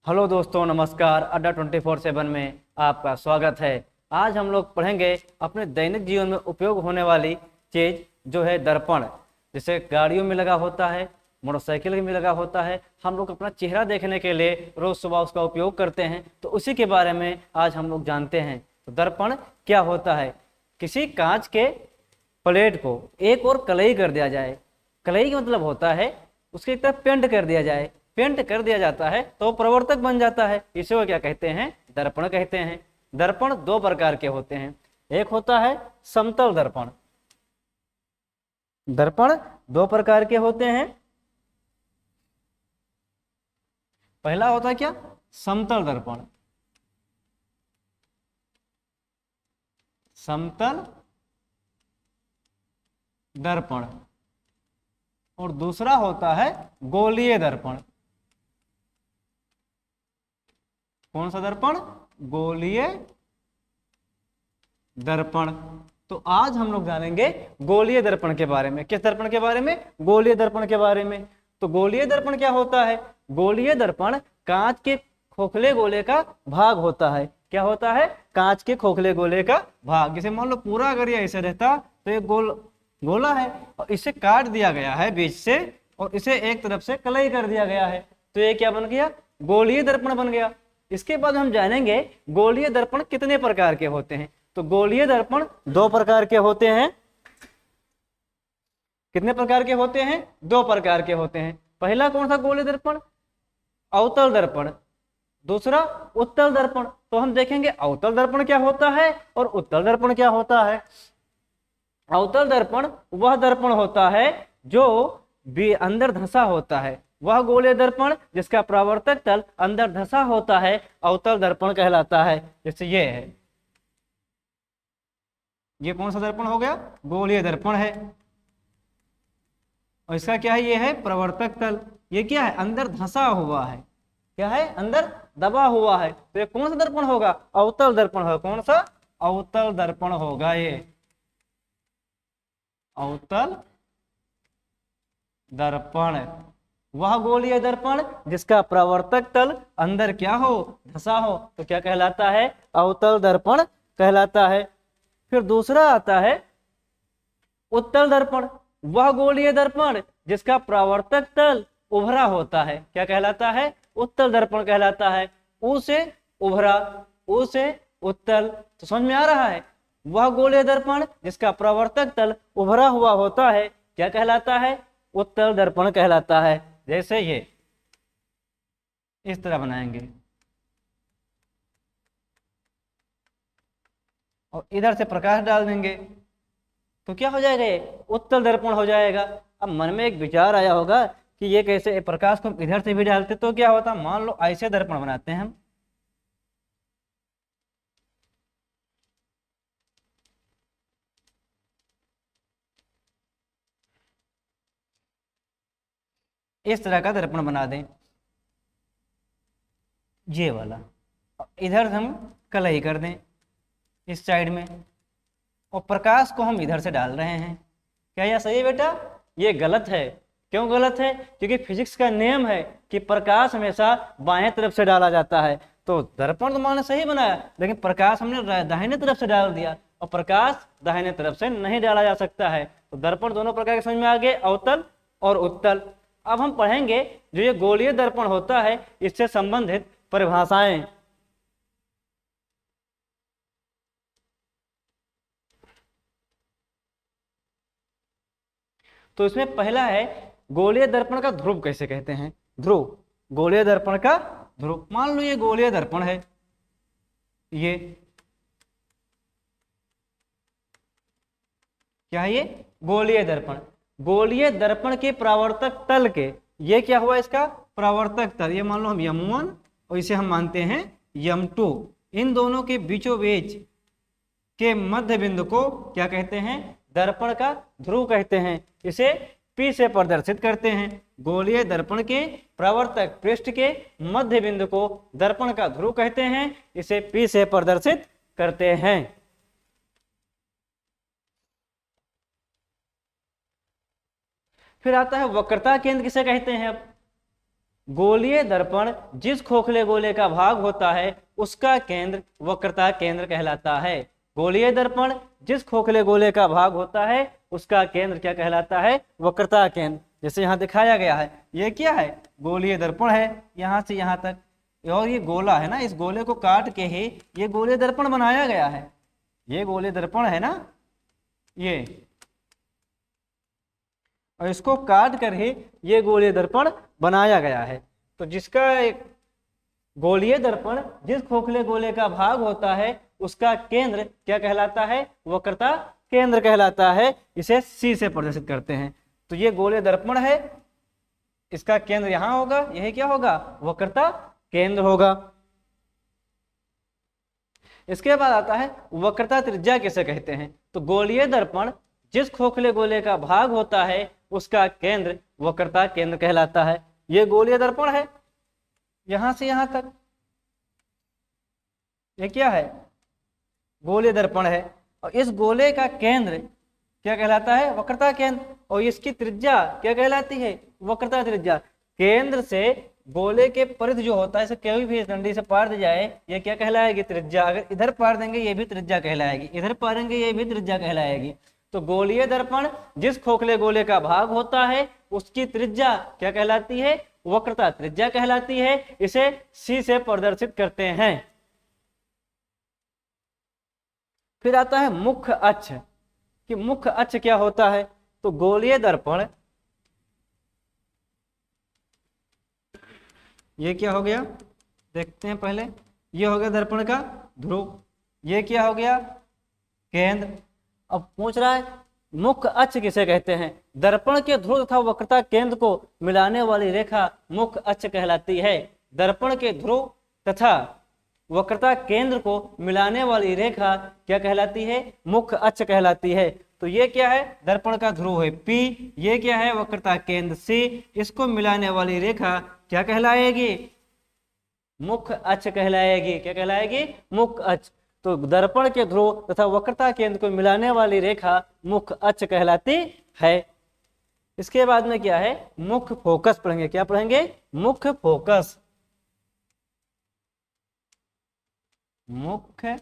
Hello दोस्तों, नमस्कार। अड्डा 24/7 में आपका स्वागत है। आज हम लोग पढ़ेंगे अपने दैनिक जीवन में उपयोग होने वाली चीज़ जो है दर्पण। जैसे गाड़ियों में लगा होता है, मोटरसाइकिल में लगा होता है। हम लोग अपना चेहरा देखने के लिए रोज़ सुबह उसका उपयोग करते हैं, तो उसी के बारे में आज हम लोग जानते हैं। तो दर्पण क्या होता है? किसी कांच के प्लेट को एक और कलई कर दिया जाए। कलई का मतलब होता है उसके एक तरफ पेंट कर दिया जाए। पेंट कर दिया जाता है तो प्रवर्तक बन जाता है। इसे वो क्या कहते हैं? दर्पण कहते हैं। दर्पण दो प्रकार के होते हैं। एक होता है समतल दर्पण। दर्पण दो प्रकार के होते हैं। पहला होता है क्या? समतल दर्पण। समतल दर्पण। और दूसरा होता है गोलीय दर्पण। कौन सा दर्पण? गोलीय दर्पण। तो आज हम लोग जानेंगे गोलीय दर्पण के बारे में। किस दर्पण के बारे में? गोलीय दर्पण के बारे में। तो गोलीय दर्पण क्या होता है? गोलीय दर्पण कांच के खोखले गोले का भाग होता है। क्या होता है? कांच के खोखले गोले का भाग। जैसे मान लो पूरा अगर ये ऐसे रहता तो ये गोला है और इसे काट दिया गया है बीच से और इसे एक तरफ से कलई कर दिया गया है, तो ये क्या बन गया? गोलीय दर्पण बन गया। इसके बाद हम जानेंगे गोलीय दर्पण कितने प्रकार के होते हैं। तो गोलीय दर्पण दो प्रकार के होते हैं। कितने प्रकार के होते हैं? दो प्रकार के होते हैं। पहला कौन सा गोलीय दर्पण? अवतल दर्पण। दूसरा उत्तल दर्पण। तो हम देखेंगे अवतल दर्पण क्या होता है और उत्तल दर्पण क्या होता है। अवतल दर्पण वह दर्पण होता है जो भी अंदर धंसा होता है। वह गोलीय दर्पण जिसका परावर्तक तल अंदर धंसा होता है अवतल दर्पण कहलाता है। जैसे ये है, ये कौन सा दर्पण हो गया? गोलीय दर्पण है। और इसका क्या है? ये है प्रवर्तक तल। ये क्या है? अंदर धंसा हुआ है। क्या है? अंदर दबा हुआ है। तो ये कौन सा दर्पण होगा? अवतल दर्पण होगा। कौन सा? अवतल दर्पण होगा। ये अवतल दर्पण वह गोलीय दर्पण जिसका प्रवर्तक तल अंदर क्या हो? धंसा हो, तो क्या कहलाता है? अवतल दर्पण कहलाता है। फिर दूसरा आता है उत्तल दर्पण। वह गोलीय दर्पण जिसका परावर्तक तल उभरा होता है। क्या कहलाता है? उत्तल दर्पण कहलाता है। ऊ से उभरा, ऊ से उत्तल। तो समझ में आ रहा है? वह गोलीय दर्पण जिसका परावर्तक तल उभरा हुआ होता है क्या कहलाता है? उत्तल दर्पण कहलाता है। जैसे ये इस तरह बनाएंगे और इधर से प्रकाश डाल देंगे तो क्या हो जाएगा? ये उत्तल दर्पण हो जाएगा। अब मन में एक विचार आया होगा कि ये कैसे? प्रकाश को इधर से भी डालते तो क्या होता? मान लो ऐसे दर्पण बनाते हैं हम। इस तरह का दर्पण बना दें, ये वाला। इधर हम कलई कर दें इस साइड में और प्रकाश को हम इधर से डाल रहे हैं। क्या यह सही है बेटा? ये गलत है। क्यों गलत है? क्योंकि फिजिक्स का नियम है कि प्रकाश हमेशा बाएं तरफ से डाला जाता है। तो दर्पण तो माने सही बनाया, लेकिन प्रकाश हमने दाहिने तरफ से डाल दिया और प्रकाश दाहिने तरफ से नहीं डाला जा सकता है। तो दर्पण दोनों प्रकार के समझ में आ गए, अवतल और उत्तल। अब हम पढ़ेंगे जो ये गोलीय दर्पण होता है इससे संबंधित परिभाषाएं। तो इसमें पहला है गोलीय दर्पण का ध्रुव कैसे कहते हैं? ध्रुव, गोलीय दर्पण का ध्रुव। मान लो ये गोलीय दर्पण है, ये क्या है? ये गोलीय दर्पण। गोलीय दर्पण के परावर्तक तल के, ये क्या हुआ? इसका परावर्तक तल। ये मान लो हम यम1 और इसे हम मानते हैं यम2। इन दोनों के बीचों बीच के मध्य बिंदु को क्या कहते हैं? दर्पण का ध्रुव कहते हैं। इसे P से प्रदर्शित करते हैं। गोलीय दर्पण के प्रवर्तक पृष्ठ के मध्य बिंदु को दर्पण का ध्रुव कहते हैं। इसे P से प्रदर्शित करते हैं। फिर आता है वक्रता केंद्र, किसे कहते हैं? अब गोलीय दर्पण जिस खोखले गोले का भाग होता है उसका केंद्र वक्रता केंद्र कहलाता है। गोलीय दर्पण जिस खोखले गोले का भाग होता है उसका केंद्र क्या कहलाता है? वक्रता केंद्र। जैसे यहाँ दिखाया गया है, ये क्या है? गोलीय दर्पण है, यहाँ से यहाँ तक, और ये गोला है ना, इस गोले को काट के ही ये गोलीय दर्पण बनाया गया है। ये गोलीय दर्पण है ना ये, और इसको काट कर ही ये गोलीय दर्पण बनाया गया है। तो जिसका एक गोलीय दर्पण जिस खोखले गोले का भाग होता है उसका केंद्र क्या कहलाता है? वक्रता केंद्र कहलाता है। इसे सी से प्रदर्शित करते हैं। तो ये गोलीय दर्पण है, इसका केंद्र यहां होगा, यही क्या होगा? वक्रता केंद्र होगा। इसके बाद आता है वक्रता त्रिज्या किसे कहते हैं? तो गोलीय दर्पण जिस खोखले गोले का भाग होता है उसका केंद्र वक्रता केंद्र कहलाता है। ये गोलीय दर्पण है, यहां से यहां तक, ये क्या है? गोलीय दर्पण है, और इस गोले का केंद्र क्या कहलाता है? वक्रता केंद्र। और इसकी त्रिज्या क्या कहलाती है? वक्रता त्रिज्या। केंद्र से गोले के परिधि जो होता है, इसे कोई भी डंडी से पार दी जाए, ये क्या कहलाएगी? त्रिज्या। अगर इधर पार देंगे ये भी त्रिज्या कहलाएगी, इधर पारेंगे ये भी त्रिज्या कहलाएगी। तो गोलीय दर्पण जिस खोखले गोले का भाग होता है उसकी त्रिज्या क्या कहलाती है? वक्रता त्रिज्या कहलाती है। इसे सी से प्रदर्शित करते हैं। फिर आता है मुख्य अक्ष, कि मुख्य अक्ष क्या होता है? तो गोलीय दर्पण, ये क्या हो गया देखते हैं पहले। ये हो गया दर्पण का ध्रुव, ये क्या हो गया? केंद्र। अब पूछ रहा है मुख्य अक्ष किसे कहते हैं? दर्पण के ध्रुव तथा वक्रता केंद्र को मिलाने वाली रेखा मुख्य अक्ष कहलाती है। दर्पण के ध्रुव तथा वक्रता केंद्र को मिलाने वाली रेखा क्या कहलाती है? मुख्य अक्ष कहलाती है। तो ये क्या है? दर्पण का ध्रुव है P, ये क्या है? वक्रता केंद्र C, इसको मिलाने वाली रेखा क्या कहलाएगी? मुख्य अक्ष कहलाएगी। क्या कहलाएगी? मुख्य अक्ष। तो दर्पण के ध्रुव तथा वक्रता केंद्र को मिलाने वाली रेखा मुख्य अक्ष कहलाती है। इसके बाद में क्या है? मुख्य फोकस पढ़ेंगे। क्या पढ़ेंगे? मुख्य फोकस। मुख्य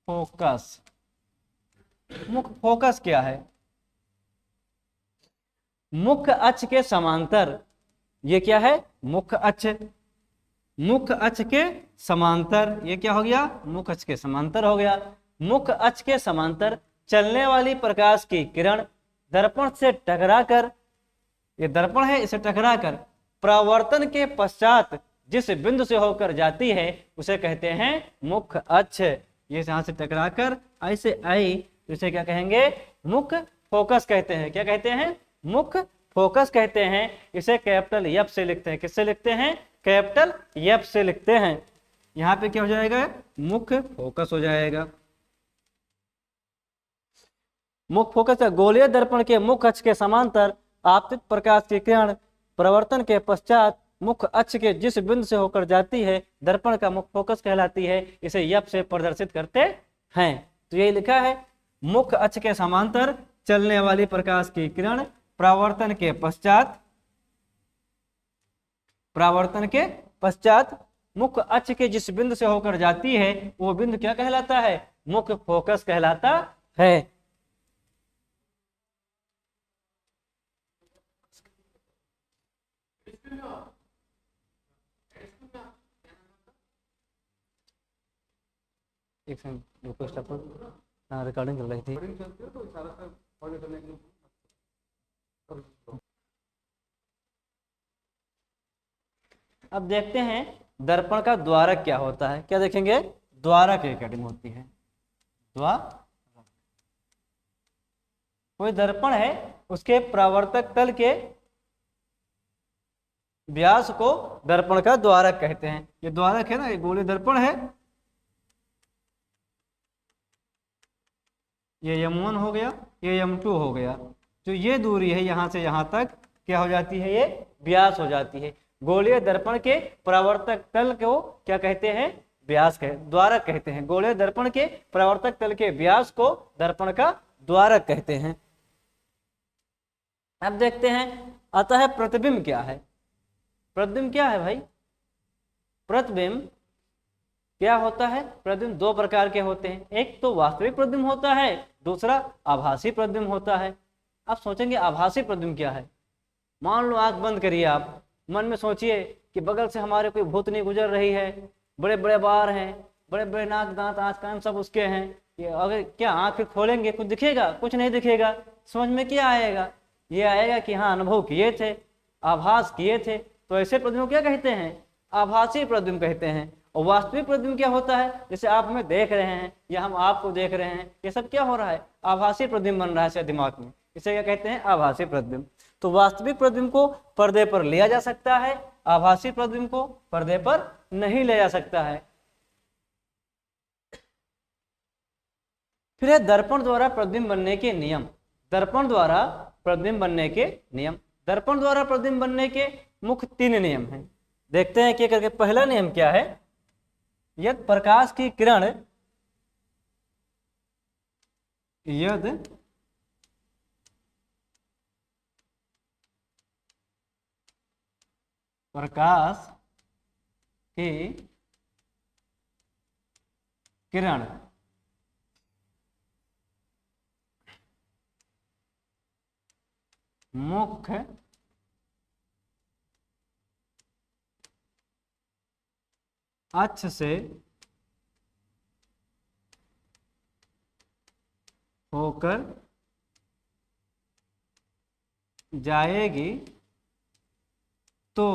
फोकस, मुख्य फोकस क्या है? मुख्य अक्ष के समांतर, ये क्या है? मुख्य अक्ष। मुख्य अक्ष के समांतर, ये क्या हो गया? मुख्य अक्ष के समांतर हो गया। मुख्य अक्ष के समांतर चलने वाली प्रकाश की किरण दर्पण से टकराकर, ये दर्पण है, इसे टकराकर परावर्तन के पश्चात जिस बिंदु से होकर जाती है उसे कहते हैं मुख्य अक्ष। ये यहां से टकराकर ऐसे आई तो इसे क्या कहेंगे? मुख्य फोकस कहते हैं। क्या कहते हैं? मुख्य फोकस कहते हैं। इसे कैपिटल एफ से लिखते हैं। किससे लिखते हैं? कैपिटल एफ से लिखते हैं। यहां पे क्या हो जाएगा? मुख्य फोकस हो जाएगा। मुख्य फोकस है गोलीय दर्पण के मुख्य अक्ष के समांतर आपतित प्रकाश की किरण प्रवर्तन के पश्चात मुख्य अक्ष के जिस बिंदु से होकर जाती है दर्पण का मुख्य फोकस कहलाती है। इसे एफ से प्रदर्शित करते हैं। तो ये लिखा है मुख्य अक्ष के समांतर चलने वाली प्रकाश की किरण परावर्तन के पश्चात मुख्य अक्ष के जिस बिंदु से होकर जाती है वो बिंदु क्या कहलाता है? मुख्य फोकस कहलाता है। एक सेकंड, रिकॉर्डिंग चल रही थी। अब देखते हैं दर्पण का द्वारक क्या होता है। क्या देखेंगे? द्वारक रिकॉर्डिंग होती है। कोई दर्पण है, उसके परावर्तक तल के व्यास को दर्पण का द्वारक कहते हैं। ये द्वारक है ना, ये गोलीय दर्पण है। ये M1 हो गया, ये M2 हो गया। जो ये दूरी है यहाँ से यहाँ तक क्या हो जाती है? ये व्यास हो जाती है। गोलीय दर्पण के परावर्तक तल को क्या कहते हैं? व्यास द्वारक कहते हैं। गोलीय दर्पण के परावर्तक तल के व्यास को दर्पण का द्वारक कहते हैं। अब देखते हैं आता है प्रतिबिंब क्या है। प्रतिबिंब क्या है भाई? प्रतिबिंब क्या होता है? प्रतिबिंब दो प्रकार के होते हैं, एक तो वास्तविक प्रतिबिंब होता है, दूसरा आभासी प्रतिबिंब होता है। आप सोचेंगे आभासी प्रतिबिंब क्या है? मान लो आंख बंद करिए, आप मन में सोचिए कि बगल से हमारे कोई भूतनी गुजर रही है, बड़े बड़े बार हैं, बड़े बड़े नाक दांत आँख कान सब उसके हैं। ये अगर क्या आंख फिर खोलेंगे कुछ दिखेगा? कुछ नहीं दिखेगा। समझ में क्या आएगा? ये आएगा कि हाँ अनुभव किए थे, आभास किए थे। तो ऐसे प्रतिबिंब क्या कहते हैं? आभासी प्रतिबिंब कहते हैं। और वास्तविक प्रतिबिंब क्या होता है? जैसे आप हमें देख रहे हैं या हम आपको देख रहे हैं, ये सब क्या हो रहा है? आभासी प्रतिबिंब बन रहा है दिमाग में, इसे क्या कहते हैं? आभासी प्रतिबिंब। तो वास्तविक प्रतिबिंब को पर्दे पर लिया जा सकता है, आभासी प्रतिबिंब को पर्दे पर नहीं लिया जा सकता है। फिर है दर्पण द्वारा प्रतिबिंब बनने के नियम। दर्पण द्वारा प्रतिबिंब बनने के नियम। दर्पण द्वारा प्रतिबिंब बनने के मुख्य 3 नियम हैं। देखते हैं क्या करके। पहला नियम क्या है? यदि प्रकाश की किरण यदि प्रकाश की किरण मुख्य अक्ष से होकर जाएगी तो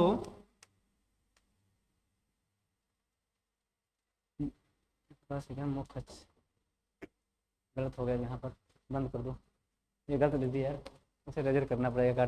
मुख्य अक्ष, गलत हो गया यहाँ पर, बंद कर दो, ये गलत दे दिया यार, उसे रजर करना पड़ेगा।